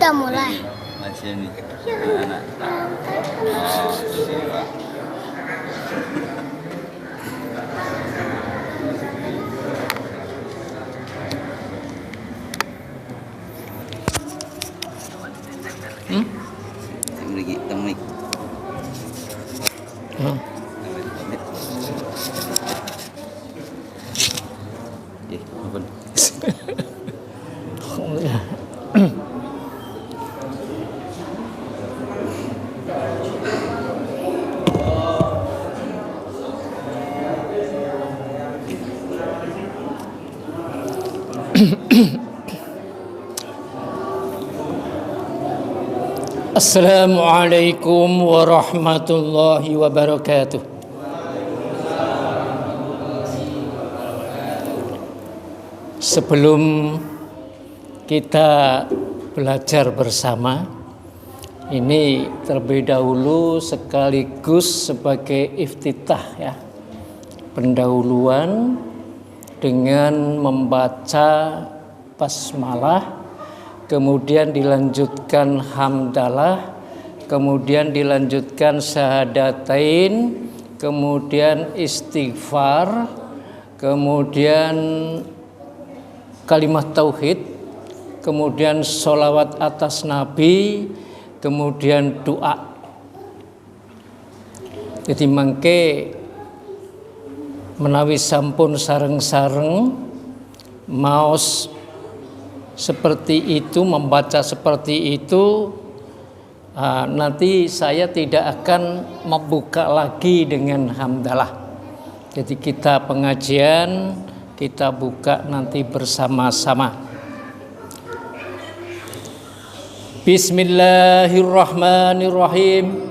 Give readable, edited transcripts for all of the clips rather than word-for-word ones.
udah mulai. Masih nih anak. Oh, sini Pak. Temik. Ampun. Assalamualaikum warahmatullahi wabarakatuh. Sebelum kita belajar bersama, ini terlebih dahulu sekaligus sebagai iftitah ya, pendahuluan dengan membaca basmalah, kemudian dilanjutkan hamdalah, kemudian dilanjutkan syahadatain, kemudian istighfar, kemudian kalimat tauhid, kemudian sholawat atas Nabi, kemudian doa. Jadi mangke menawi sampun sareng-sareng maos seperti itu, membaca seperti itu, nanti saya tidak akan membuka lagi dengan hamdalah. Jadi kita pengajian, kita buka nanti bersama-sama. Bismillahirrahmanirrahim.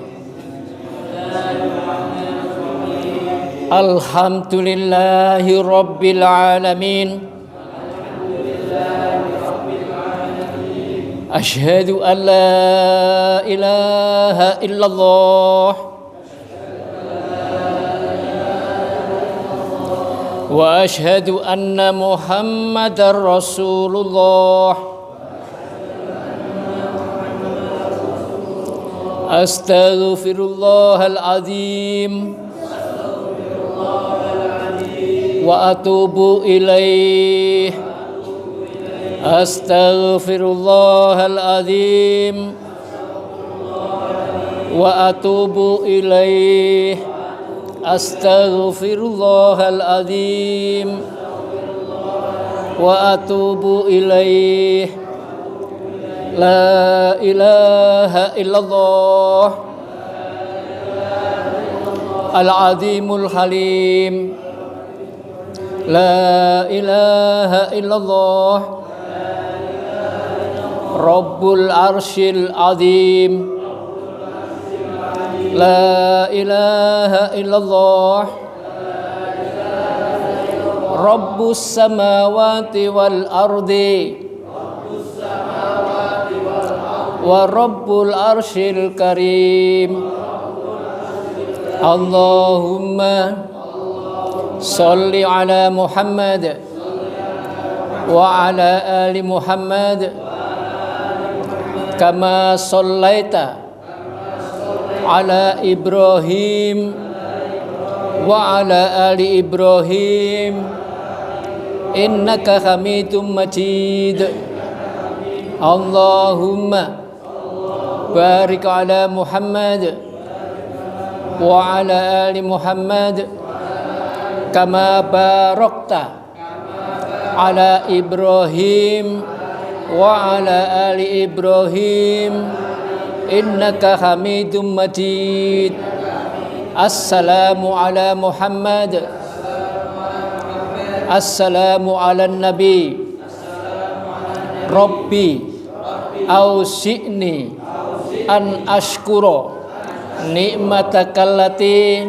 Alhamdulillahi rabbil alamin. Asyhadu an la ilaha illallah wa asyhadu anna Muhammadar Rasulullah. Astaghfirullahal azim wa atubu ilaih. Astaghfirullahal azim wa atubu ilaih. Astaghfirullahal azim wa atubu ilaih. La ilaha illallah al-azimul halim. La ilaha illallah Rabbul arshil azim. La ilaha illallah Rabbus samawati wal ardi wa Rabbul arshil karim. Allahumma salli ala Muhammad wa ala ali Muhammad kama sallaita ala Ibrahim wa ala ali Ibrahim innaka Hamidum Majid. Allahumma barik ala Muhammad wa ala ali Muhammad kama barakta ala Ibrahim wa ala ali Ibrahim innaka Hamidum Majid. Assalamu ala Muhammad. Assalamu ala Nabi. Rabbi awsi'ni an ashkura ni'matakallati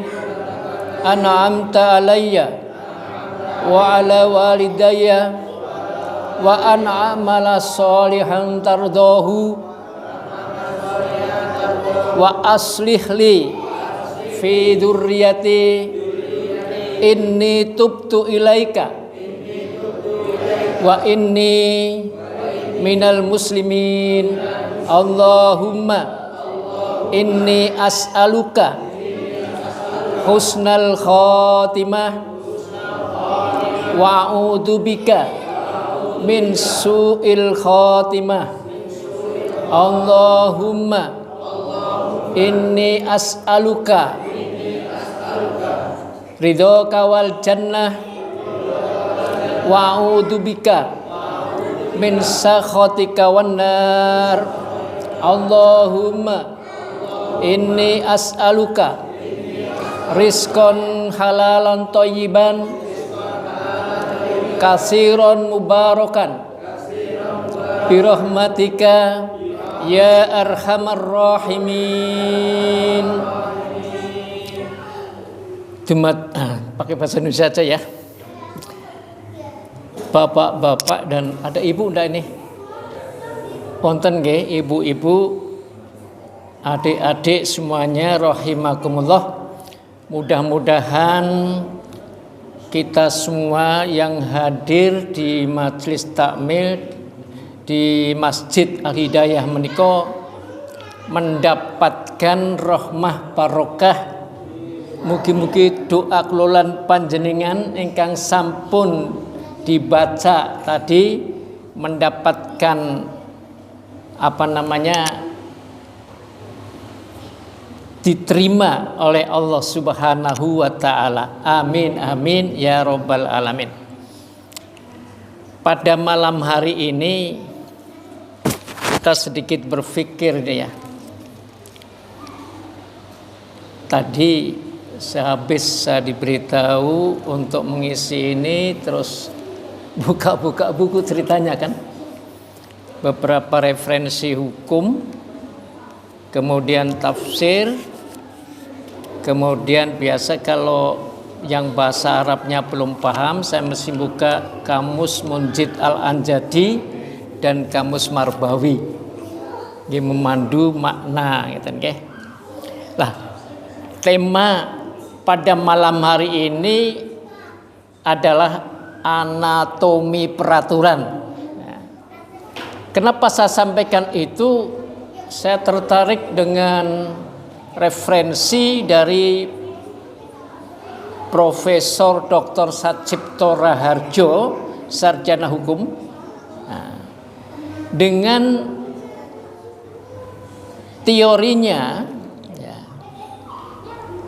an'amta alayya wa ala walidayya wa an a'mala salihan tardahu wa aslih li fi dzurriyyati inni tubtu ilaika wa inni minal muslimin Allahumma inni as'aluka husnal khatimah wa a'udzubika min su'il khatimah. Allahumma inni as'aluka ridhoka wal jannah wa a'udzubika min sakhatika wan nar. Allahumma inni as'aluka rizqan halalan thayyiban kasiron mubarakan birahmatika ya arhamar rahimin. Jumat pakai bahasa Indonesia saja ya. Bapak-bapak dan ada ibu ndak ini? Wonten nggih ibu-ibu, adik-adik semuanya rahimakumullah. Mudah-mudahan kita semua yang hadir di majelis takmil di Masjid Al-Hidayah menika mendapatkan rahmah barokah. Mugi-mugi doa kelolan panjenengan ingkang sampun dibaca tadi mendapatkan diterima oleh Allah Subhanahu wa taala. Amin amin ya rabbal alamin. Pada malam hari ini kita sedikit berpikir ya. Tadi sehabis saya diberitahu untuk mengisi ini, terus buka-buka buku ceritanya kan, beberapa referensi hukum, kemudian tafsir, kemudian biasa kalau yang bahasa Arabnya belum paham, saya mesti buka Kamus Munjid Al-Anjadi dan Kamus Marbawi, ini memandu makna gitu nggih. Lah, tema pada malam hari ini adalah anatomi peraturan. Nah, kenapa saya sampaikan itu? Saya tertarik dengan referensi dari Profesor Dr. Satcipto Raharjo, sarjana hukum. Nah, dengan teorinya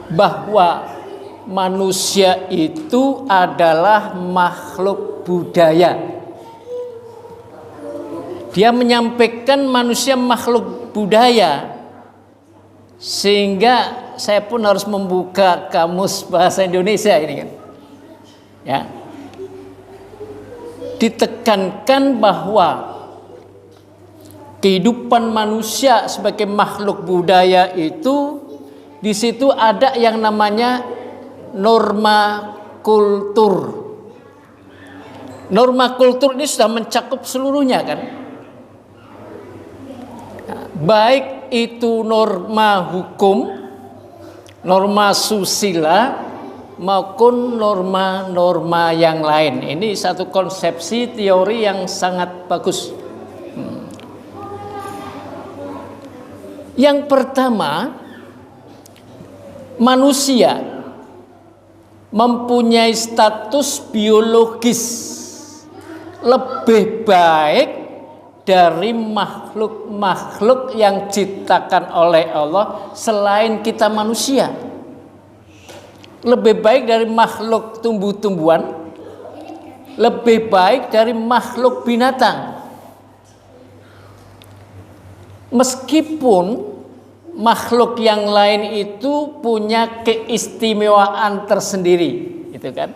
bahwa manusia itu adalah makhluk budaya. Dia menyampaikan manusia makhluk budaya, sehingga saya pun harus membuka kamus bahasa Indonesia ini kan. Ya. Ditekankan bahwa kehidupan manusia sebagai makhluk budaya itu di situ ada yang namanya norma kultur. Norma kultur ini sudah mencakup seluruhnya kan. Baik itu norma hukum, norma susila, maupun norma-norma yang lain. Ini satu konsepsi teori yang sangat bagus. Yang pertama, manusia mempunyai status biologis lebih baik dari makhluk-makhluk yang diciptakan oleh Allah selain kita manusia. Lebih baik dari makhluk tumbuh-tumbuhan, lebih baik dari makhluk binatang. Meskipun makhluk yang lain itu punya keistimewaan tersendiri, gitu kan?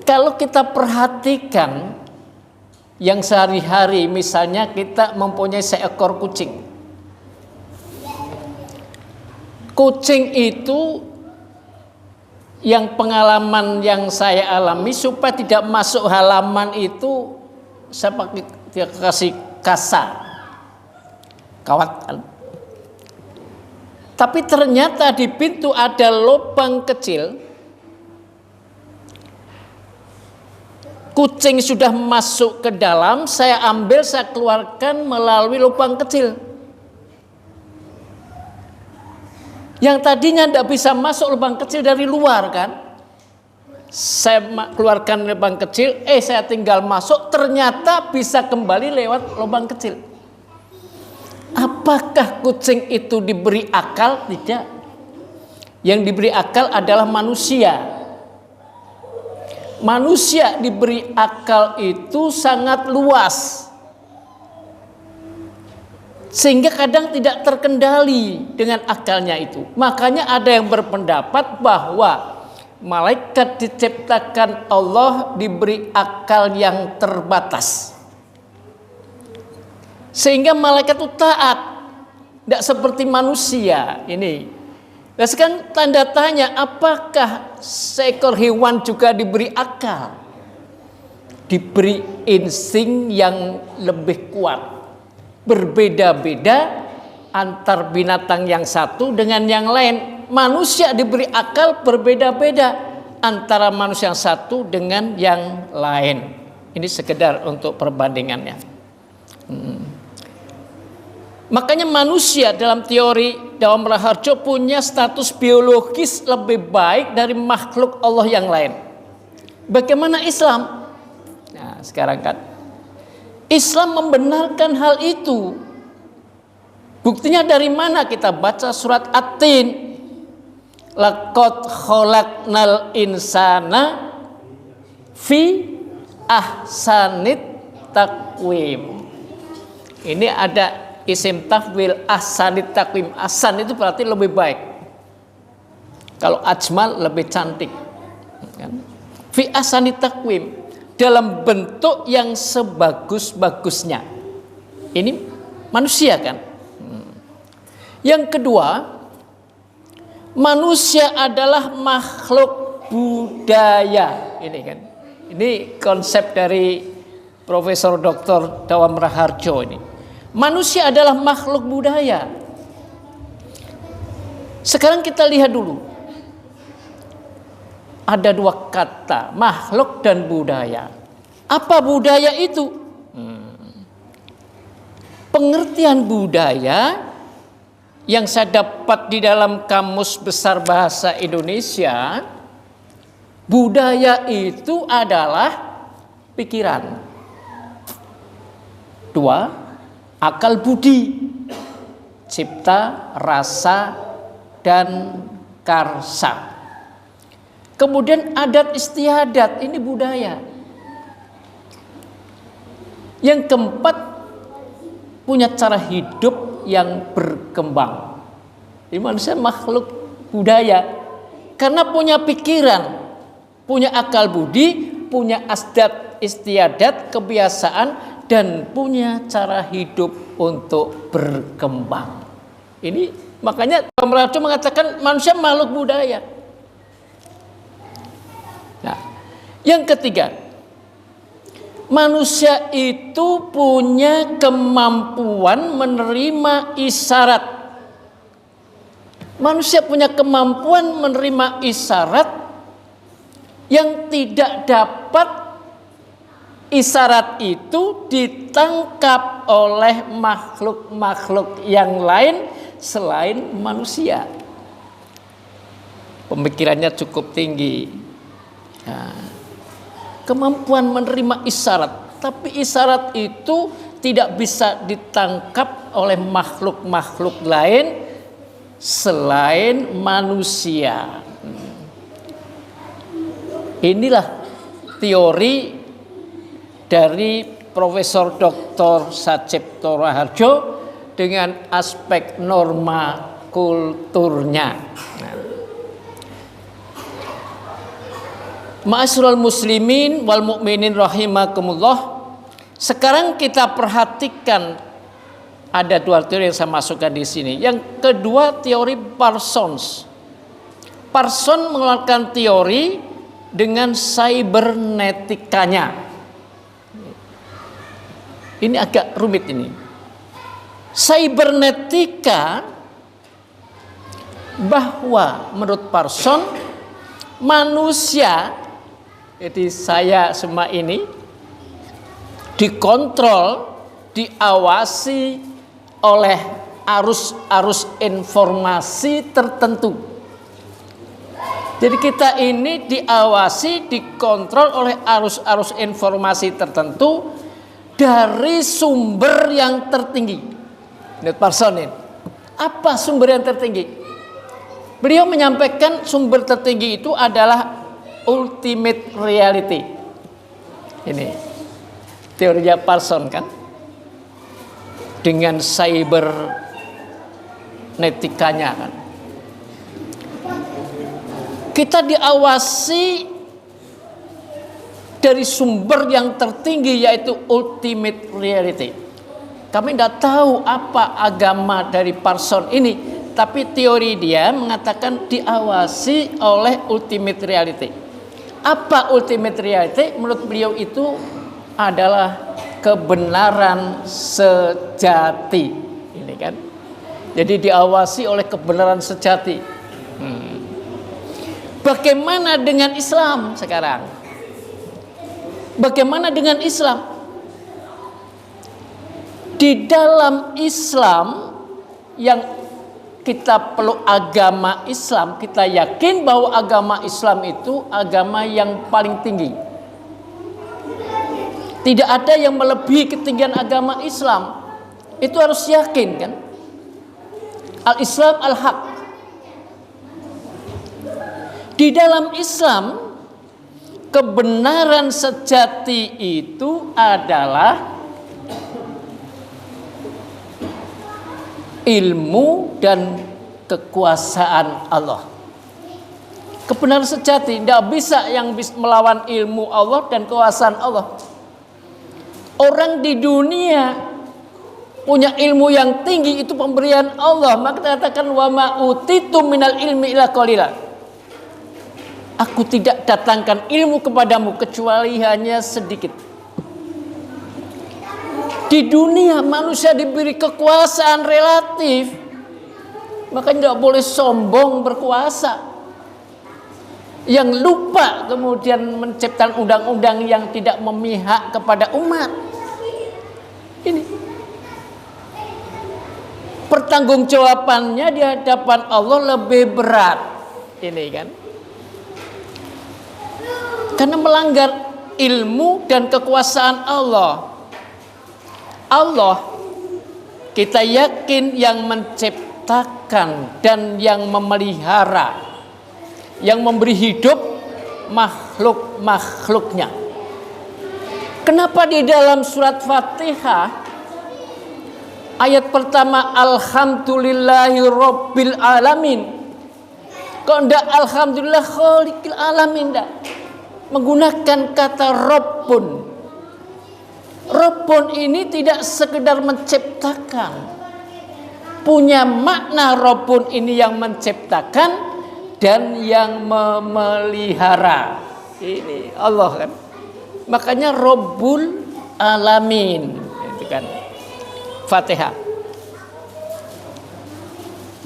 Kalau kita perhatikan yang sehari-hari, misalnya kita mempunyai seekor kucing. Kucing itu yang pengalaman yang saya alami, supaya tidak masuk halaman itu saya pakai dia kasih kasa, kawat kan. Tapi ternyata di pintu ada lubang kecil. Kucing sudah masuk ke dalam, saya ambil, saya keluarkan melalui lubang kecil. Yang tadinya tidak bisa masuk lubang kecil dari luar kan. Saya keluarkan lubang kecil, saya tinggal masuk, ternyata bisa kembali lewat lubang kecil. Apakah kucing itu diberi akal? Tidak. Yang diberi akal adalah manusia. Manusia diberi akal itu sangat luas, sehingga kadang tidak terkendali dengan akalnya itu. Makanya ada yang berpendapat bahwa malaikat diciptakan Allah diberi akal yang terbatas, sehingga malaikat itu taat, tidak seperti manusia ini. Nah, sekarang tanda tanya, apakah seekor hewan juga diberi akal? Diberi insting yang lebih kuat. Berbeda-beda antar binatang yang satu dengan yang lain. Manusia diberi akal berbeda-beda antara manusia yang satu dengan yang lain. Ini sekedar untuk perbandingannya. Makanya manusia dalam teori Dawam Raharjo punya status biologis lebih baik dari makhluk Allah yang lain. Bagaimana Islam? Nah, sekarang kan Islam membenarkan hal itu. Buktinya dari mana? Kita baca surat At-Tin. Laqad khalaqnal insana fi ahsanit taqwim. Ini ada isim tafwil ahsanit taqwim. Ahsan itu berarti lebih baik. Kalau ajmal lebih cantik. Fi ahsanit taqwim, dalam bentuk yang sebagus-bagusnya. Ini manusia kan. Yang kedua, manusia adalah makhluk budaya. Ini kan. Ini konsep dari Profesor Dr. Dawam Raharjo ini. Manusia adalah makhluk budaya. Sekarang kita lihat dulu. Ada dua kata, makhluk dan budaya. Apa budaya itu? Pengertian budaya yang saya dapat di dalam Kamus Besar Bahasa Indonesia, budaya itu adalah pikiran. Dua, akal budi, cipta, rasa, dan karsa. Kemudian adat istiadat, ini budaya. Yang keempat, punya cara hidup yang berkembang. Jadi manusia makhluk budaya. Karena punya pikiran, punya akal budi, punya adat istiadat, kebiasaan, dan punya cara hidup untuk berkembang. Ini makanya Raharjo mengatakan manusia makhluk budaya. Nah, yang ketiga, manusia itu punya kemampuan menerima isyarat. Manusia punya kemampuan menerima isyarat yang tidak dapat isyarat itu ditangkap oleh makhluk-makhluk yang lain selain manusia. Pemikirannya cukup tinggi. Nah, kemampuan menerima isyarat, tapi isyarat itu tidak bisa ditangkap oleh makhluk-makhluk lain selain manusia. Inilah teori dari Profesor Dr. Sacipto Raharjo dengan aspek norma kulturnya. Ma'asyiral muslimin wal mu'minin rahimakumullah. Sekarang kita perhatikan ada dua teori yang saya masukkan di sini. Yang kedua, teori Parsons. Parsons mengeluarkan teori dengan cybernetikanya. Ini agak rumit ini. Cybernetika bahwa menurut Parsons manusia Jadi saya semua ini dikontrol, diawasi oleh arus-arus informasi tertentu. Jadi kita ini diawasi, dikontrol oleh arus-arus informasi tertentu dari sumber yang tertinggi. Lihat Parson ini. Apa sumber yang tertinggi? Beliau menyampaikan sumber tertinggi itu adalah ultimate reality. Ini teorinya Parson kan, dengan cybernetikanya kan. Kita diawasi dari sumber yang tertinggi, yaitu ultimate reality. Kami tidak tahu apa agama dari Parson ini, tapi teori dia mengatakan diawasi oleh ultimate reality. Apa ultimate reality? Menurut beliau itu adalah kebenaran sejati. Ini kan. Jadi diawasi oleh kebenaran sejati. Bagaimana dengan Islam sekarang? Bagaimana dengan Islam? Di dalam Islam yang kita peluk agama Islam, kita yakin bahwa agama Islam itu agama yang paling tinggi. Tidak ada yang melebihi ketinggian agama Islam. Itu harus yakin kan? Al-Islam al-Haq. Di dalam Islam, kebenaran sejati itu adalah ilmu dan kekuasaan Allah. Kebenaran sejati, tidak bisa yang bisa melawan ilmu Allah dan kekuasaan Allah. Orang di dunia punya ilmu yang tinggi, itu pemberian Allah. Maka katakan wa ma utitu minal ilmi illa qalila. Aku tidak datangkan ilmu kepadamu kecuali hanya sedikit. Di dunia manusia diberi kekuasaan relatif, maka tidak boleh sombong berkuasa. Yang lupa kemudian menciptakan undang-undang yang tidak memihak kepada umat. Ini pertanggungjawabannya di hadapan Allah lebih berat. Ini kan, karena melanggar ilmu dan kekuasaan Allah. Allah kita yakin yang menciptakan dan yang memelihara, yang memberi hidup makhluk-makhluknya. Kenapa di dalam surat Fatihah ayat pertama alhamdulillahi rabbil alamin, kok ndak alhamdulillah khaliqil alamin, ndak menggunakan kata Rabbun. Rabbun ini tidak sekedar menciptakan, punya makna. Rabbun ini yang menciptakan dan yang memelihara. Ini Allah kan. Makanya Rabbul Alamin, itu kan Fatihah.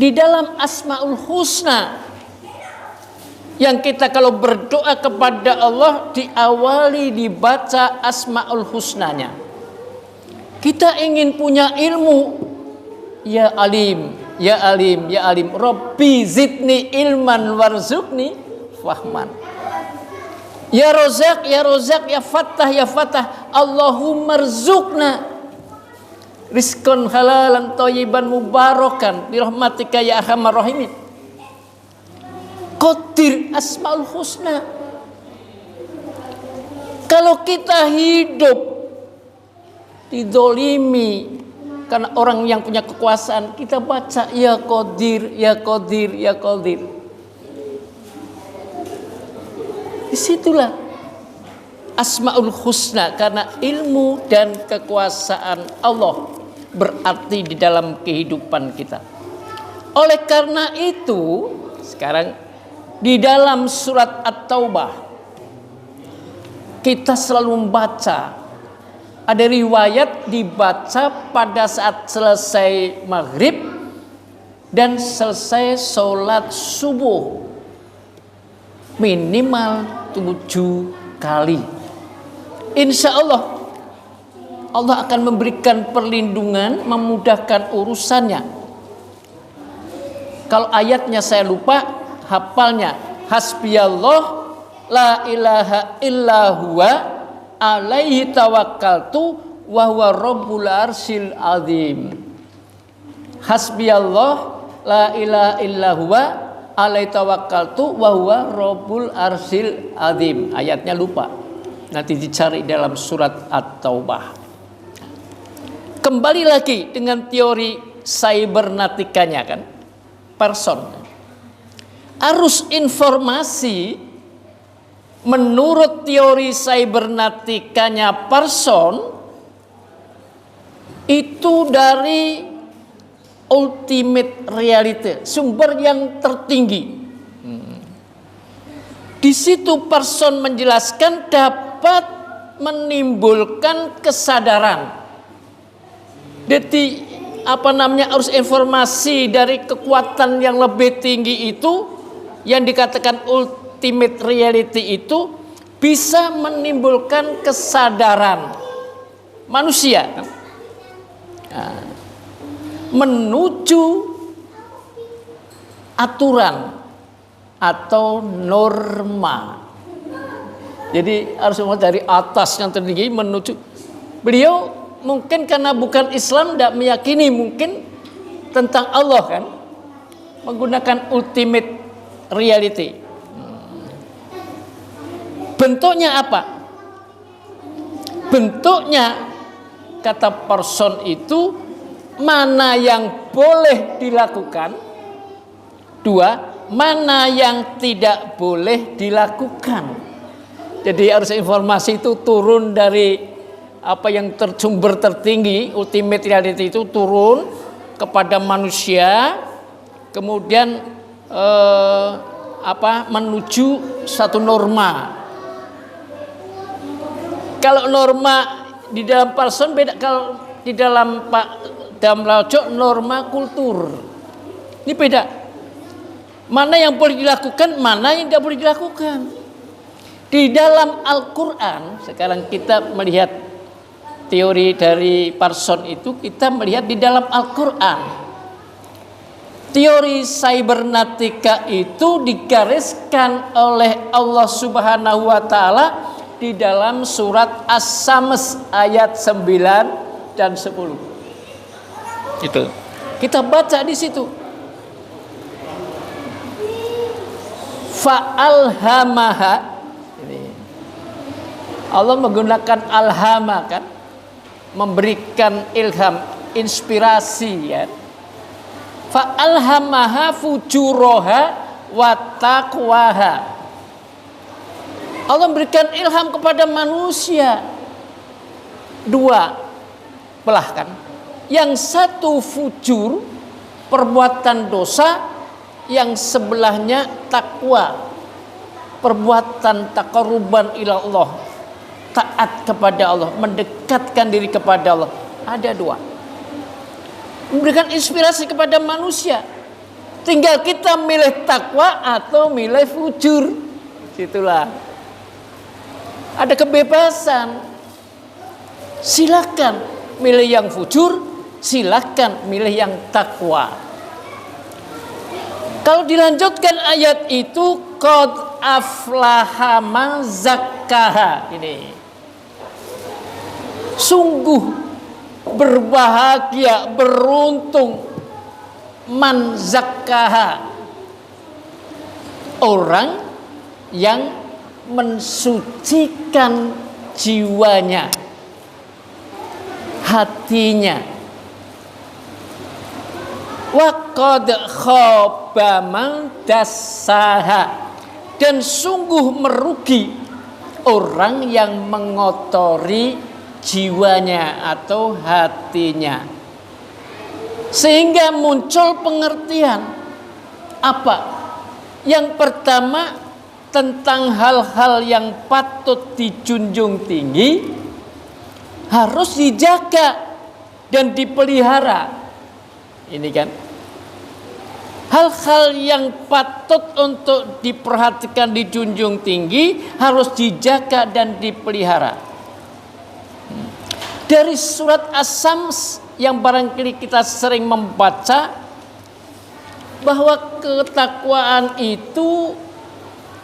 Di dalam Asmaul Husna, yang kita kalau berdoa kepada Allah diawali dibaca Asmaul Husnanya. Kita ingin punya ilmu, ya alim, ya alim, ya alim. Rabbi zidni ilman warzuqni fahman. Ya Rozak, ya Rozak, ya Fattah, ya Fattah. Allahumma rzuqna rizqan halalan thayyiban mubarakan birahmatika ya arhamar rahimin. Qadir Asmaul Husna. Kalau kita hidup didolimi karena orang yang punya kekuasaan, kita baca ya Qadir, ya Qadir, ya Qadir. Disitulah Asmaul Husna, karena ilmu dan kekuasaan Allah berarti di dalam kehidupan kita. Oleh karena itu, sekarang di dalam surat At-Taubah kita selalu membaca, ada riwayat dibaca pada saat selesai maghrib dan selesai sholat subuh minimal 7 sekali. Insya Allah Allah akan memberikan perlindungan, memudahkan urusannya. Kalau ayatnya saya lupa, hafalnya. Hasbiyallah la ilaha illa huwa alaihi tawakkaltu wa huwa rabbul arsyil azim. Hasbiyallah la ilaha illa huwa alaihi tawakkaltu wa huwa rabbul arsyil azim. Ayatnya lupa. Nanti dicari dalam surat At-Taubah. Kembali lagi dengan teori cybernetikanya kan, person. Arus informasi menurut teori cybernetikanya person itu dari ultimate reality, sumber yang tertinggi. Di situ person menjelaskan dapat menimbulkan kesadaran. Jadi arus informasi dari kekuatan yang lebih tinggi itu yang dikatakan ultimate reality itu bisa menimbulkan kesadaran manusia menuju aturan atau norma. Jadi harus dari atas yang tertinggi menuju. Beliau mungkin karena bukan Islam tidak meyakini mungkin tentang Allah kan, menggunakan ultimate reality. Bentuknya apa? Bentuknya kata person itu mana yang boleh dilakukan, dua, mana yang tidak boleh dilakukan. Jadi harus informasi itu turun dari apa yang tersumber tertinggi, ultimate reality itu turun kepada manusia, kemudian menuju satu norma. Kalau norma di dalam person beda, kalau di dalam Lajok norma kultur. Ini beda. Mana yang boleh dilakukan, mana yang tidak boleh dilakukan. Di dalam Al-Quran, sekarang kita melihat teori dari person itu, kita melihat di dalam Al-Quran. Teori cybernetika itu digariskan oleh Allah Subhanahu wa Ta'ala di dalam surat As-Sams ayat 9 dan 10. Itu. Kita baca di situ. Fa'alhamaha. Allah menggunakan alhama kan, memberikan ilham, inspirasi ya. Fa'alhamaha fujuroha wa taqwaha. Allah memberikan ilham kepada manusia. Dua belah kan. Yang satu fujur, perbuatan dosa, yang sebelahnya takwa, perbuatan taqarruban ila Allah, taat kepada Allah, mendekatkan diri kepada Allah. Ada dua. Memberikan inspirasi kepada manusia. Tinggal kita milih takwa atau milih fujur. Situlah. Ada kebebasan. Silakan milih yang fujur, silakan milih yang takwa. Kalau dilanjutkan ayat itu, qad aflaha man zakkaha. Ini sungguh berbahagia, beruntung man zakkaha, orang yang mensucikan jiwanya, hatinya. Wa qad khaba man dassaha, dan sungguh merugi orang yang mengotori jiwanya atau hatinya. Sehingga muncul pengertian apa? Yang pertama, tentang hal-hal yang patut dijunjung tinggi harus dijaga dan dipelihara. Ini kan hal-hal yang patut untuk diperhatikan, dijunjung tinggi, harus dijaga dan dipelihara. Dari surat As-Sams yang barangkali kita sering membaca, bahwa ketakwaan itu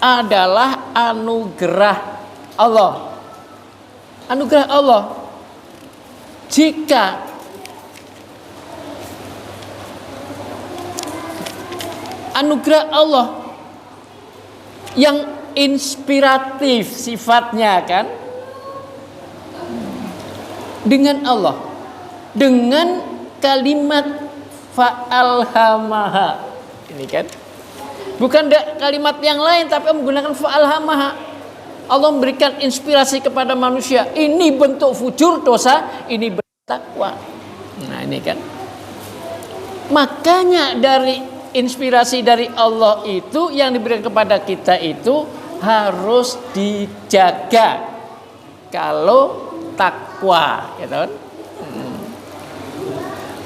adalah anugerah Allah. Anugerah Allah. Jika anugerah Allah yang inspiratif sifatnya kan, dengan Allah, dengan kalimat fa'alhamaha ini kan, bukan kalimat yang lain tapi menggunakan fa'alhamaha. Allah memberikan inspirasi kepada manusia, ini bentuk fujur dosa, ini bentuk takwa. Nah ini kan, makanya dari inspirasi dari Allah itu yang diberikan kepada kita itu harus dijaga kalau takwa, gitu kan?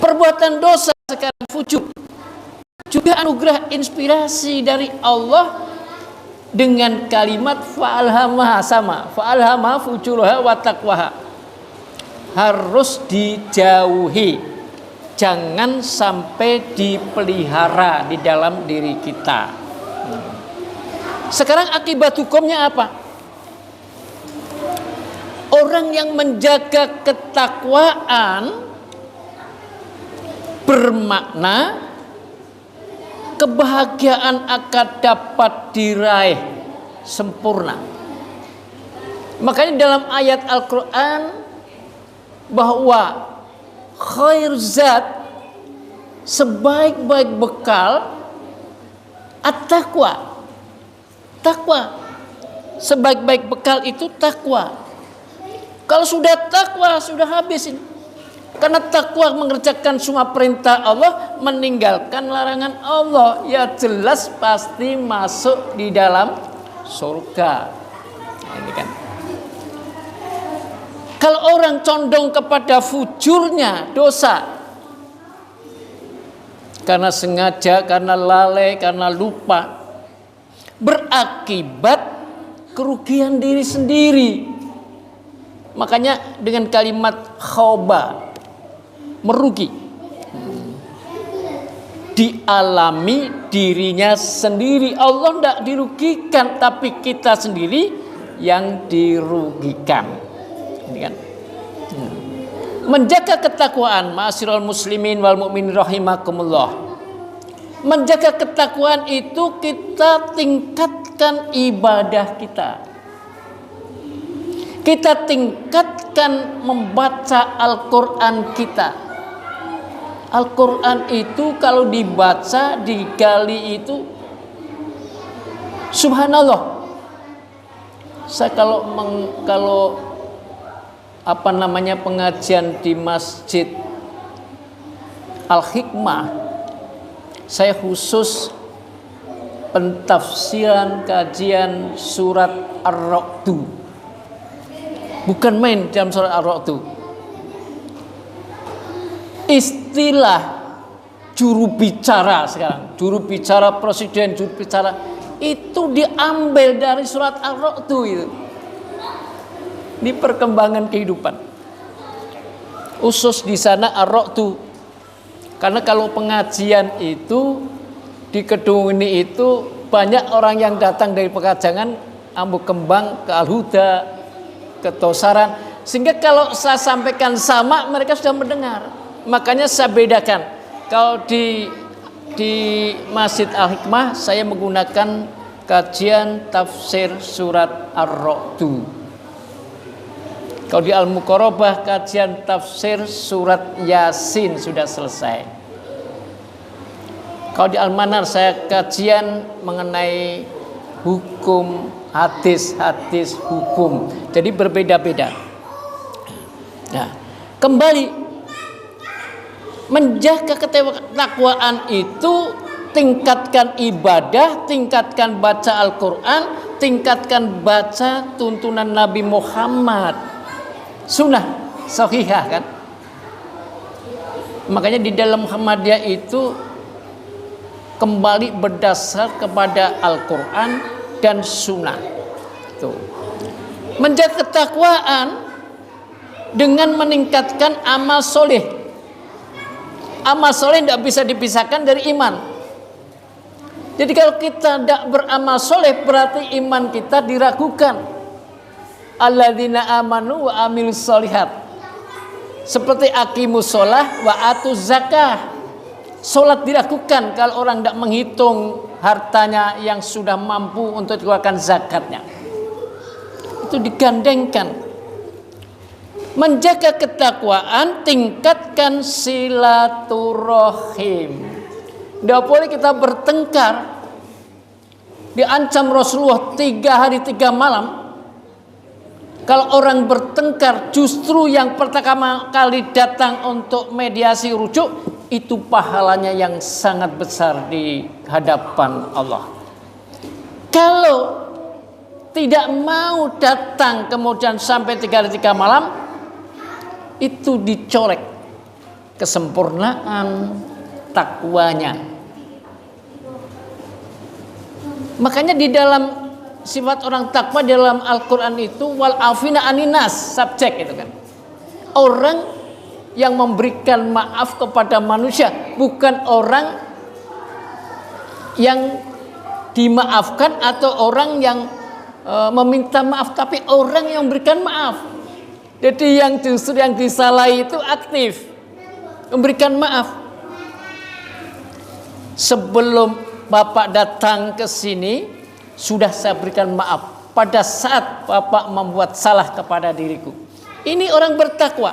Perbuatan dosa sekarang fujur juga anugerah inspirasi dari Allah dengan kalimat fa'alhamaha, sama fa'alhamaha fujuraha wa taqwaha, harus dijauhi, jangan sampai dipelihara di dalam diri kita. Sekarang akibat hukumnya apa? Orang yang menjaga ketakwaan bermakna kebahagiaan akan dapat diraih sempurna. Makanya dalam ayat Al-Quran bahwa khair zat, sebaik-baik bekal at-taqwa. Takwa. Sebaik-baik bekal itu takwa. Kalau sudah takwa, sudah habis ini. Karena takwa mengerjakan semua perintah Allah, meninggalkan larangan Allah, ya jelas pasti masuk di dalam surga. Nah, ini kan. Kalau orang condong kepada fujurnya dosa, karena sengaja, karena lalai, karena lupa, berakibat kerugian diri sendiri. Makanya dengan kalimat khawba, merugi, dialami dirinya sendiri. Allah tidak dirugikan, tapi kita sendiri yang dirugikan. Ini kan. Menjaga ketakwaan, ma'asyiral muslimin wal mu'minin rahimakumullah. Menjaga ketakwaan itu kita tingkatkan ibadah kita. Kita tingkatkan membaca Al-Quran kita. Al-Quran itu kalau dibaca, digali itu, subhanallah. Saya kalau pengajian di Masjid Al-Hikmah, saya khusus pentafsiran kajian surat Ar-Ra'd. Bukan main dalam surat Ar-Ra'd. Istilah juru bicara sekarang, juru bicara presiden, juru bicara itu diambil dari surat Ar-Ra'd itu. Di perkembangan kehidupan. Usus di sana Ar-Ra'd. Karena kalau pengajian itu di gedung ini itu banyak orang yang datang dari Pekajangan, Ambuk Kembang, ke Al-Huda, ke Tosaran, sehingga kalau saya sampaikan sama mereka sudah mendengar. Makanya saya bedakan. Kalau di Masjid Al-Hikmah saya menggunakan kajian tafsir surat Ar-Ra'd. Kalau di Al-Muqarrabah kajian tafsir surat Yasin sudah selesai. Kalau di Al-Manar saya kajian mengenai hukum hadis hukum. Jadi berbeda-beda. Nah, kembali menjaga ketakwaan itu tingkatkan ibadah, tingkatkan baca Al-Quran, tingkatkan baca tuntunan Nabi Muhammad. Sunnah sahihah kan. Makanya di dalam Muhammadiyah itu kembali berdasar kepada Al-Quran dan Sunnah. Tuh. Menjaga ketakwaan dengan meningkatkan amal soleh. Amal soleh tidak bisa dipisahkan dari iman. Jadi kalau kita tidak beramal soleh, berarti iman kita diragukan. Alladzina amanu wa amilus solihat. Seperti aqimus sholah wa atuz zakah. Sholat diragukan kalau orang tidak menghitung hartanya yang sudah mampu untuk dikeluarkan zakatnya. Itu digandengkan. Menjaga ketakwaan, tingkatkan silaturahim. Tidak boleh kita bertengkar. Diancam Rasulullah 3 hari 3 malam. Kalau orang bertengkar, justru yang pertama kali datang untuk mediasi rujuk, itu pahalanya yang sangat besar di hadapan Allah. Kalau tidak mau datang kemudian sampai 3 hari 3 malam, itu dicorek kesempurnaan takwanya. Makanya di dalam sifat orang takwa dalam Al-Quran itu wal afina aninas, subjek itu kan. Orang yang memberikan maaf kepada manusia, bukan orang yang dimaafkan atau orang yang meminta maaf, tapi orang yang memberikan maaf. Jadi yang justru yang disalahi itu aktif memberikan maaf. Sebelum Bapak datang ke sini, sudah saya berikan maaf pada saat Bapak membuat salah kepada diriku. Ini orang bertakwa.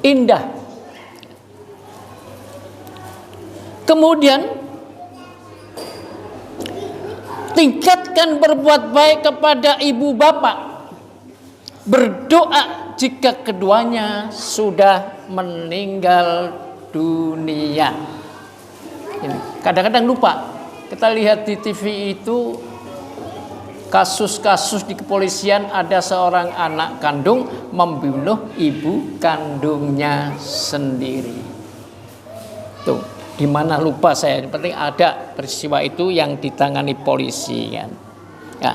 Indah. Kemudian tingkatkan berbuat baik kepada ibu bapak. Berdoa jika keduanya sudah meninggal dunia. Ini kadang-kadang lupa. Kita lihat di TV itu kasus-kasus di kepolisian, ada seorang anak kandung membunuh ibu kandungnya sendiri. Tuh, di mana lupa saya. Yang penting ada peristiwa itu yang ditangani polisi kan. Ya.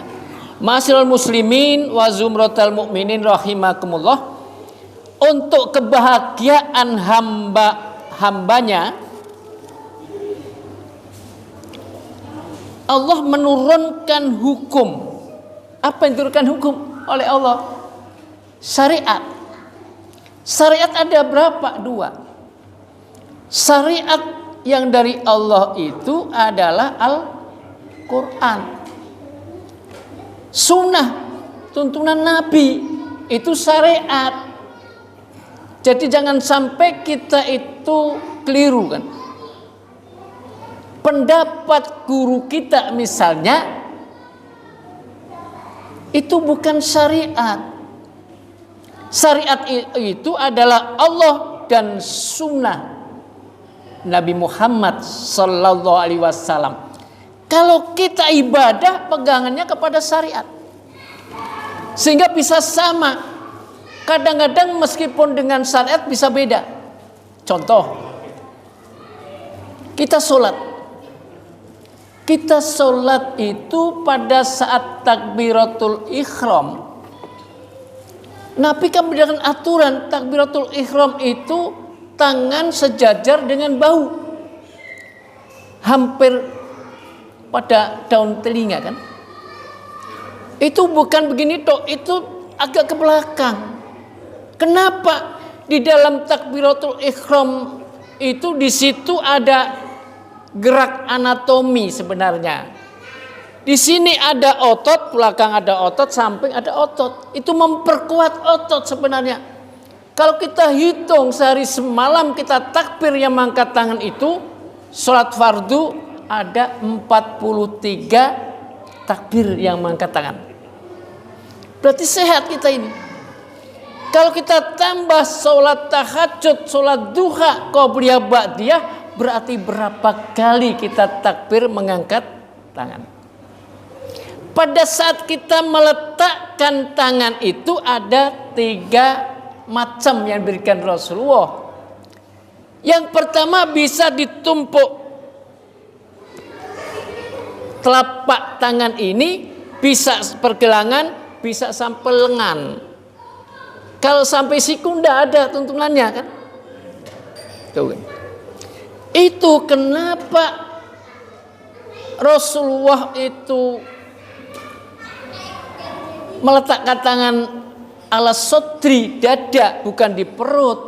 Ma'asyiral muslimin wa zumratal mukminin rahimakumullah. Untuk kebahagiaan hambanya, Allah menurunkan hukum. Apa yang diturunkan hukum oleh Allah? Syariat. Syariat ada berapa? 2. Syariat yang dari Allah itu adalah Al-Quran. Sunnah, tuntunan Nabi, itu syariat. Jadi jangan sampai kita itu keliru kan. Pendapat guru kita misalnya itu bukan syariat. Syariat itu adalah Allah dan sunnah Nabi Muhammad sallallahu alaihi wasallam. Kalau kita ibadah pegangannya kepada syariat, sehingga bisa sama. Kadang-kadang meskipun dengan syariat bisa beda. Contoh, kita sholat. Kita sholat itu pada saat takbiratul ihram. Nabi kan berdasarkan aturan takbiratul ihram itu tangan sejajar dengan bahu, hampir pada daun telinga kan. Itu bukan begini toh, itu agak ke belakang. Kenapa? Di dalam takbiratul ihram itu di situ ada gerak anatomi sebenarnya. Di sini ada otot, belakang ada otot, samping ada otot. Itu memperkuat otot sebenarnya. Kalau kita hitung sehari semalam kita takbir yang mengangkat tangan itu, sholat fardu ada 43 takbir yang mengangkat tangan. Berarti sehat kita ini. Kalau kita tambah sholat tahajud, sholat duha, qobliyah ba'diyah, berarti berapa kali kita takbir mengangkat tangan. Pada saat kita meletakkan tangan itu ada 3 macam yang diberikan Rasulullah. Yang pertama bisa ditumpuk telapak tangan ini bisa pergelangan, bisa sampai lengan. Kalau sampai siku tidak ada tuntunannya kan? Tuh. Itu kenapa Rasulullah itu meletakkan tangan ala sodri, dada, bukan di perut.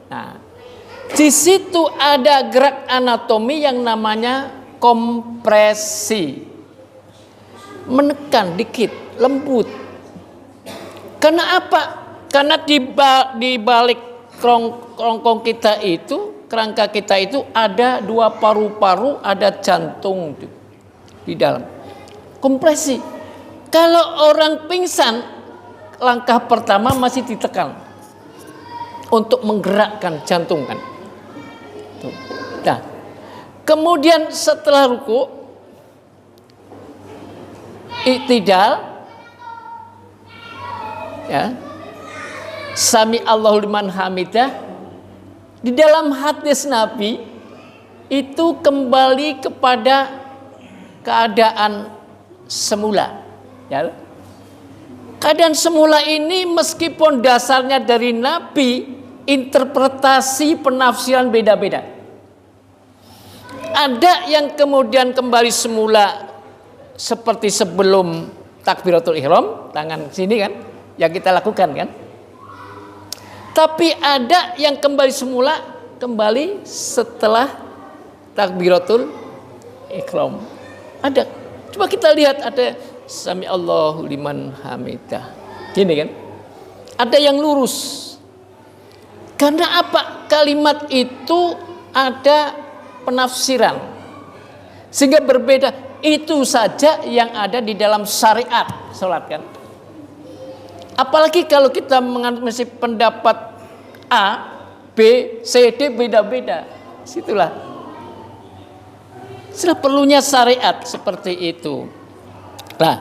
Nah, di situ ada gerak anatomi yang namanya kompresi. Menekan dikit, lembut. Karena apa? Karena di balik kerongkong kita itu, kerangka kita itu ada 2 paru-paru, ada jantung di dalam. Kompresi. Kalau orang pingsan, langkah pertama masih ditekan untuk menggerakkan jantung kan. Nah, kemudian setelah ruku, i'tidal, ya, sami Allahu liman hamidah. Di dalam hadis Nabi itu kembali kepada keadaan semula, ya. Keadaan semula ini meskipun dasarnya dari Nabi, interpretasi penafsiran beda-beda. Ada yang kemudian kembali semula seperti sebelum takbiratul ihram, tangan sini kan, yang kita lakukan kan. Tapi ada yang kembali semula, kembali setelah takbiratul ihram. Ada. Coba kita lihat, ada sami Allahu liman hamidah. Gini kan. Ada yang lurus. Karena apa? Kalimat itu ada penafsiran. Sehingga berbeda. Itu saja yang ada di dalam syariat salat kan. Apalagi kalau kita menganut pendapat A, B, C, D beda-beda. Situlah. Sudah perlunya syariat seperti itu. Nah,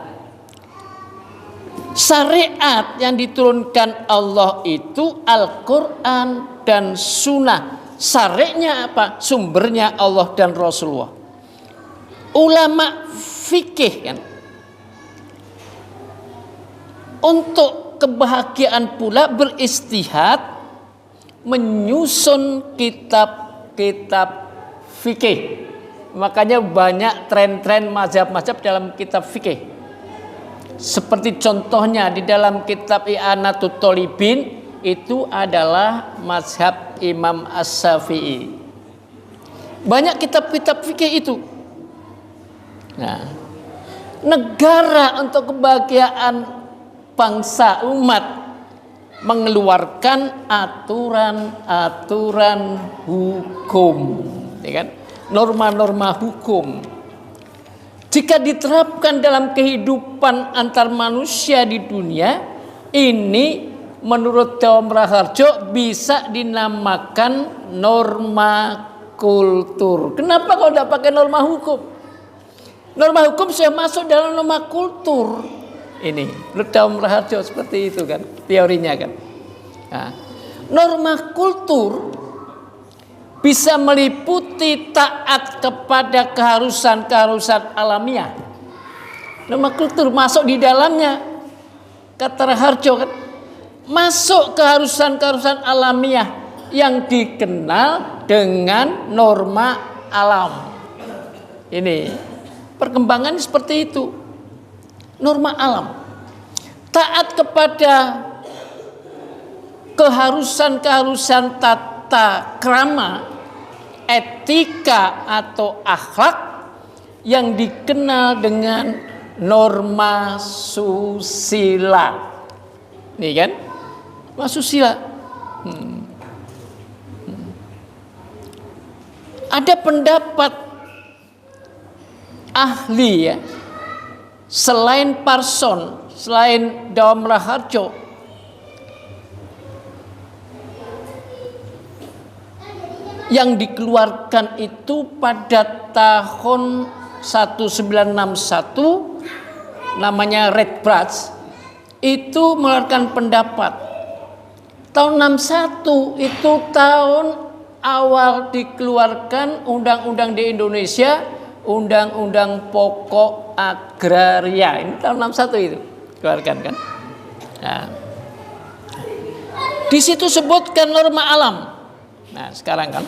syariat yang diturunkan Allah itu Al-Quran dan Sunnah. Syariatnya apa? Sumbernya Allah dan Rasulullah. Ulama fikih kan, untuk kebahagiaan pula beristihad menyusun kitab-kitab fikih. Makanya banyak tren-tren mazhab-mazhab dalam kitab fikih. Seperti contohnya di dalam kitab I'anatut Thalibin itu adalah mazhab Imam As-Syafi'i. Banyak kitab-kitab fikih itu. Nah, negara untuk kebahagiaan bangsa umat mengeluarkan aturan-aturan hukum, ya kan? Norma-norma hukum. Jika diterapkan dalam kehidupan antar manusia di dunia, ini menurut Dawam Raharjo bisa dinamakan norma kultur. Kenapa kau tidak pakai norma hukum? Norma hukum sudah masuk dalam norma kultur. Ini menurut Dawam Raharjo seperti itu kan teorinya kan. Nah, norma kultur bisa meliputi taat kepada keharusan-keharusan alamiah. Norma kultur masuk di dalamnya. Kata Raharjo kan, masuk keharusan-keharusan alamiah yang dikenal dengan norma alam. Ini perkembangan seperti itu. Norma alam. Taat kepada keharusan-keharusan tata krama, etika atau akhlak yang dikenal dengan norma susila. Nih kan? Norma susila. Ada pendapat ahli ya, selain Parson, selain Dawam Raharjo, yang dikeluarkan itu pada tahun 1961, namanya Red Brats, itu mengeluarkan pendapat. Tahun 61 itu tahun awal dikeluarkan undang-undang di Indonesia Undang-Undang Pokok Agraria. Ini tahun 61 itu keluarkan kan. Nah, di situ sebutkan norma alam. Nah, sekarang kan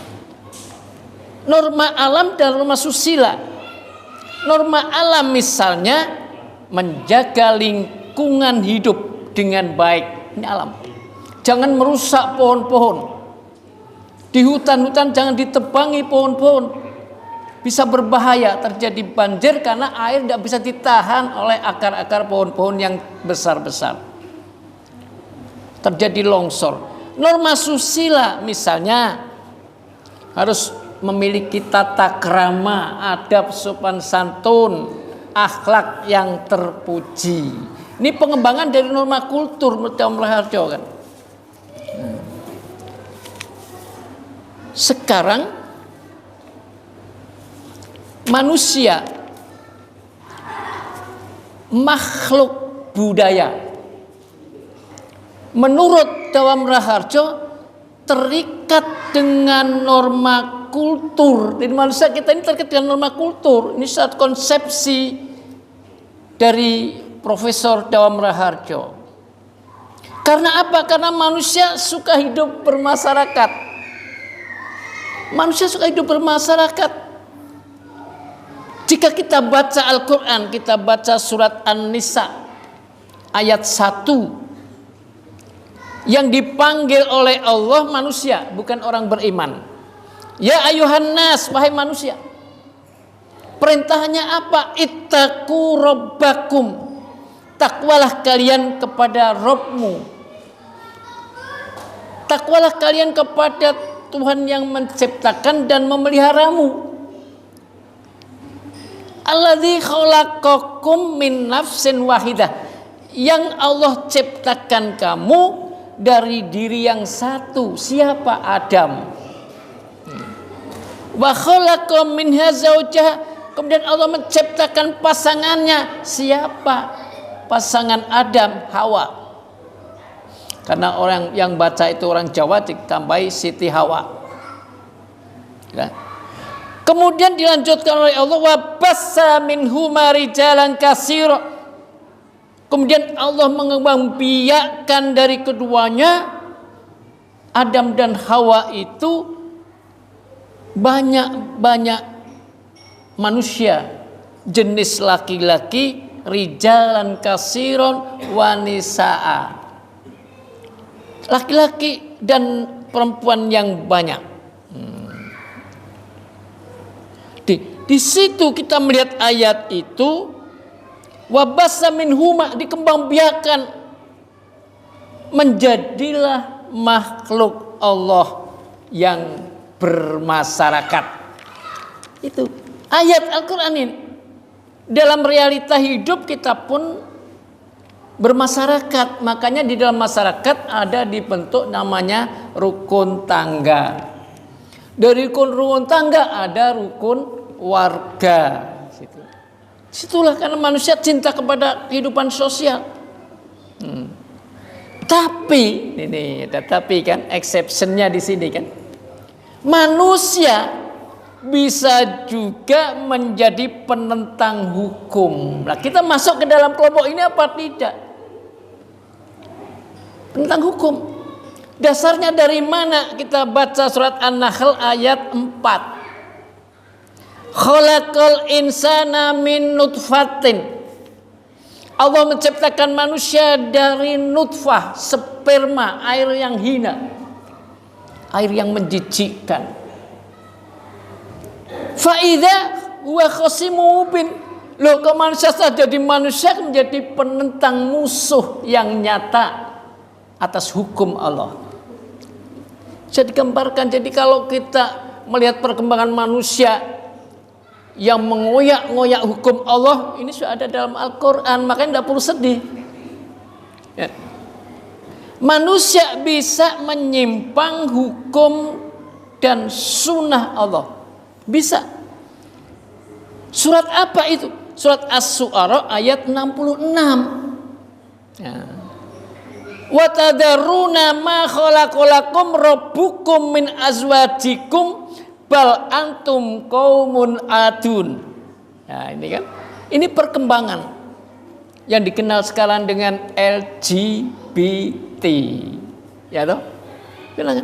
norma alam dan norma susila. Norma alam misalnya menjaga lingkungan hidup dengan baik. Ini alam. Jangan merusak pohon-pohon. Di hutan-hutan jangan ditebangi pohon-pohon. Bisa berbahaya, terjadi banjir karena air tidak bisa ditahan oleh akar-akar pohon-pohon yang besar-besar. Terjadi longsor. Norma susila misalnya harus memiliki tata krama, adab sopan santun, akhlak yang terpuji. Ini pengembangan dari norma kultur Dalam Raharjo kan. Sekarang manusia makhluk budaya menurut Dawam Raharjo terikat dengan norma kultur. Jadi manusia kita ini terikat dengan norma kultur. Ini satu konsepsi dari Profesor Dawam Raharjo. Karena apa? Karena manusia suka hidup bermasyarakat. Manusia suka hidup bermasyarakat. Jika kita baca Al-Quran, kita baca surat An-Nisa ayat 1, yang dipanggil oleh Allah manusia, bukan orang beriman. Ya ayuhan nas, wahai manusia. Perintahnya apa? Ittaqu rabbakum. Takwalah kalian kepada Rabbmu. Takwalah kalian kepada Tuhan yang menciptakan dan memeliharamu. Alladzi khalaqakum min nafsin wahidah, yang Allah ciptakan kamu dari diri yang satu. Siapa? Adam. Wa khalaqa minha zawjaha, kemudian Allah menciptakan pasangannya. Siapa? Pasangan Adam, Hawa. Karena orang yang baca itu orang Jawa ditambahi Siti Hawa. Ya. Kemudian dilanjutkan oleh Allah, wa bassa minhuma rijalan katsira. Kemudian Allah mengembangbiakkan dari keduanya, Adam dan Hawa itu, banyak manusia jenis laki-laki, rijalan katsiron wa nisaa. Laki-laki dan perempuan yang banyak. Di situ kita melihat ayat itu, wabassa minhuma, dikembangbiakan, menjadilah makhluk Allah yang bermasyarakat. Itu ayat Al-Quran ini. Dalam realita hidup kita pun bermasyarakat. Makanya di dalam masyarakat ada dibentuk namanya rukun tangga. Dari rukun tangga ada rukun warga. Situlah karena manusia cinta kepada kehidupan sosial. Tapi ini tetapi kan exceptionnya di sini kan, manusia bisa juga menjadi penentang hukum. Nah, kita masuk ke dalam kelompok ini apa tidak? Penentang hukum. Dasarnya dari mana? Kita baca surat An-Nahl ayat 4. Khalaqal insana min nutfatin. Allah menciptakan manusia dari nutfah, sperma, air yang hina, air yang menjijikkan. Faida huwa khasimun mubin. Loh, kok manusia saja jadi manusia menjadi penentang, musuh yang nyata atas hukum Allah. Bisa digambarkan, jadi kalau kita melihat perkembangan manusia yang mengoyak-ngoyak hukum Allah, ini sudah ada dalam Al-Quran, makanya tidak perlu sedih. Ya. Manusia bisa menyimpang hukum dan sunnah Allah. Bisa. Surat apa itu? Surat As-Su'ara ayat 66. Ya. Wa tadaruna ma khalaqalakum rabbukum min azwajikum bal antum qaumun adun. Nah, ini kan, ini perkembangan yang dikenal sekarang dengan LGBT, ya toh? Bilang,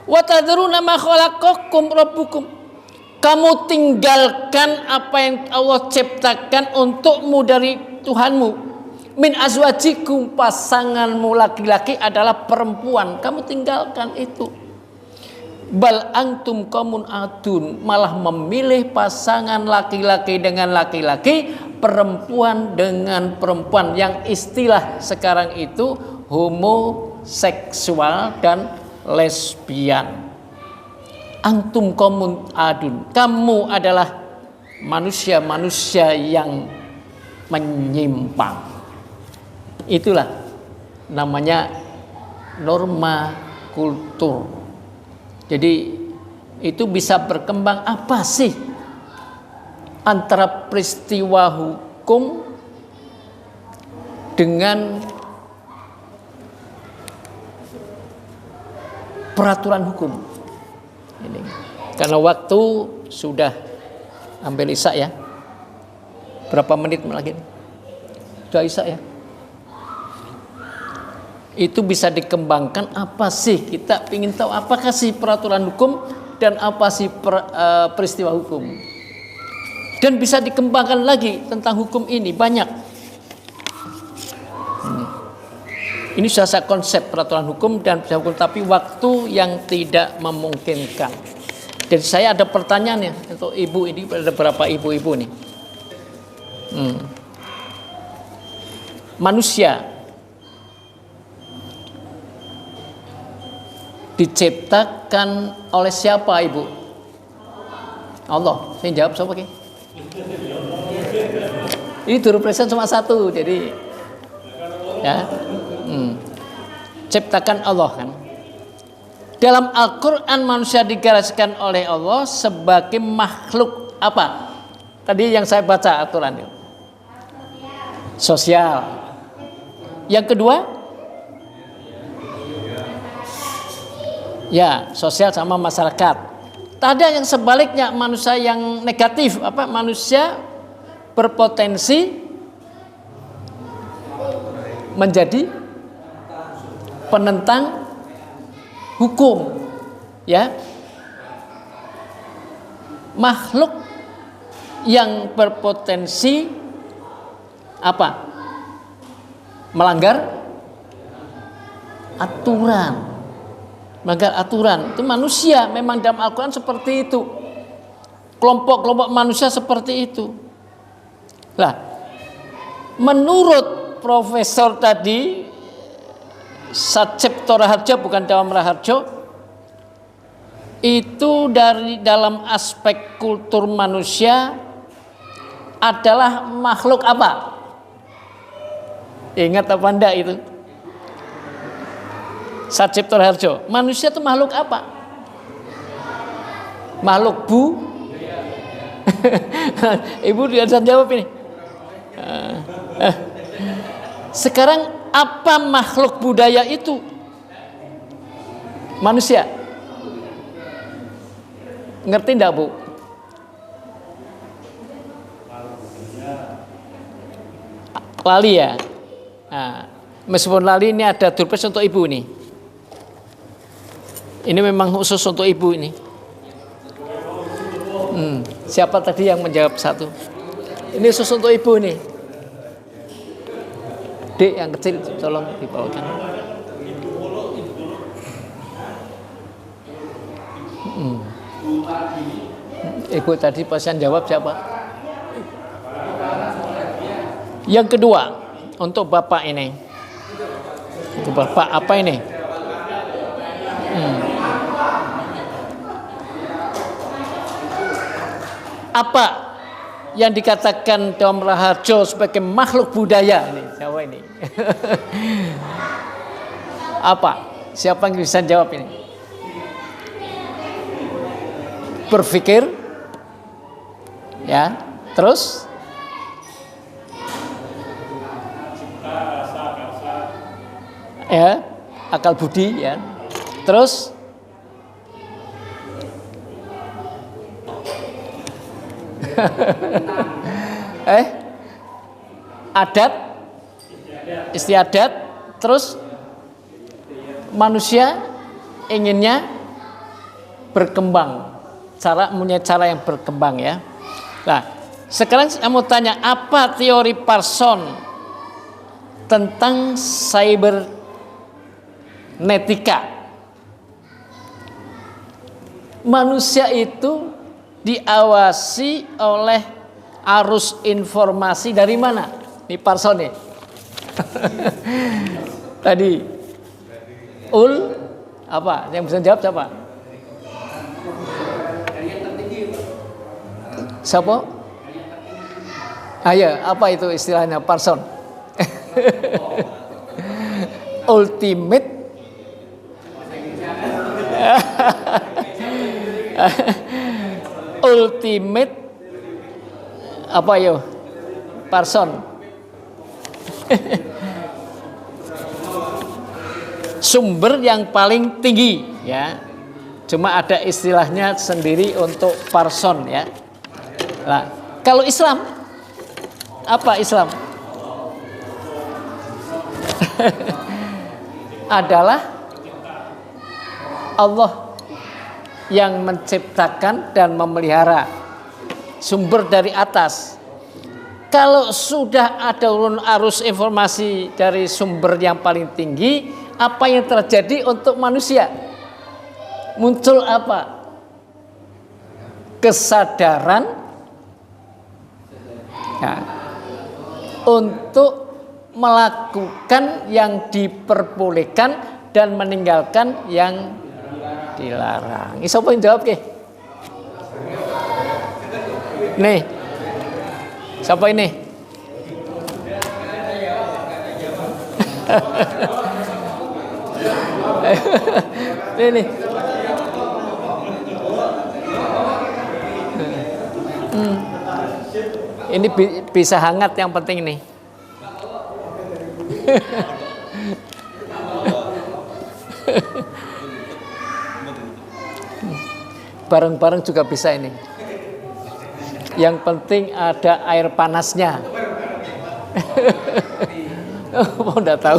wa tadruna ma khalaqakum rabbukum. Kamu tinggalkan apa yang Allah ciptakan untukmu dari Tuhanmu. Min azwajikum, pasanganmu laki-laki adalah perempuan. Kamu tinggalkan itu. Bal antum qaumun adun, malah memilih pasangan laki-laki dengan laki-laki, perempuan dengan perempuan, yang istilah sekarang itu homoseksual dan lesbian. Antum qaumun adun, kamu adalah manusia-manusia yang menyimpang. Itulah namanya norma kultur. Jadi itu bisa berkembang apa sih antara peristiwa hukum dengan peraturan hukum. Ini. Karena waktu sudah hampir isya ya. Berapa menit lagi? Sudah isya ya. Itu bisa dikembangkan apa sih? Kita ingin tahu apakah sih peraturan hukum dan apa sih peristiwa hukum. Dan bisa dikembangkan lagi tentang hukum ini banyak. Ini salah konsep peraturan hukum dan peristiwa hukum, tapi waktu yang tidak memungkinkan. Jadi saya ada pertanyaan ya untuk ibu ini, ada beberapa ibu-ibu nih. Manusia diciptakan oleh siapa, ibu? Allah. Saya jawab siapa ki? Ini dulu presiden cuma satu, jadi ya. Ciptakan Allah kan. Dalam Al-Quran manusia digariskan oleh Allah sebagai makhluk apa? Tadi yang saya baca aturan itu. Sosial. Yang kedua? Ya, sosial sama masyarakat. Ada yang sebaliknya, manusia yang negatif, apa? Manusia berpotensi menjadi penentang hukum, ya. Makhluk yang berpotensi apa? Melanggar aturan. Melanggar aturan itu manusia, memang dalam Al-Quran seperti itu. Kelompok-kelompok manusia seperti itu. Lah, menurut profesor tadi Satcipto Raharjo, bukan Dawam Raharjo, itu dari dalam aspek kultur manusia adalah makhluk apa? Ingat apa enggak itu? Satcipto Raharjo, manusia itu makhluk apa? Makhluk bu? Ibu dia jawab ini. Sekarang apa makhluk budaya itu? Manusia. Ngerti enggak, Bu? Lali ya. Nah, meskipun lali, ini ada durpes untuk ibu nih. Ini memang khusus untuk ibu ini. Siapa tadi yang menjawab satu? Ini khusus untuk ibu nih. Dek yang kecil tolong dibawakan. Ibu tadi pasien jawab siapa? Yang kedua untuk bapak ini. Untuk bapak apa ini? Apa yang dikatakan Dawam Raharjo sebagai makhluk budaya ini? Siapa ini? Apa? Siapa yang bisa jawab ini? Berpikir, ya, terus ya, akal budi, ya, terus adat, istiadat, terus manusia inginnya berkembang, punya cara yang berkembang ya. Nah, sekarang saya mau tanya, apa teori Parson tentang cybernetika? Manusia itu diawasi oleh arus informasi dari mana? Ini Parson nih. Tadi apa? Yang bisa jawab siapa? Siapa? Ayo, apa itu istilahnya Parson? Ultimate ultimate apa yo? Parson. Sumber yang paling tinggi ya. Cuma ada istilahnya sendiri untuk Parson ya. Nah, kalau Islam apa Islam? Adalah Allah yang menciptakan dan memelihara, sumber dari atas. Kalau sudah ada arus informasi dari sumber yang paling tinggi, apa yang terjadi untuk manusia? Muncul apa? Kesadaran ya, untuk melakukan yang diperbolehkan dan meninggalkan yang dilarang. Ini siapa yang jawab ke? Nih, siapa ini? Nih. Ini bisa hangat yang penting nih. Bareng-bareng juga bisa ini. Yang penting ada air panasnya. Oh, udah tahu.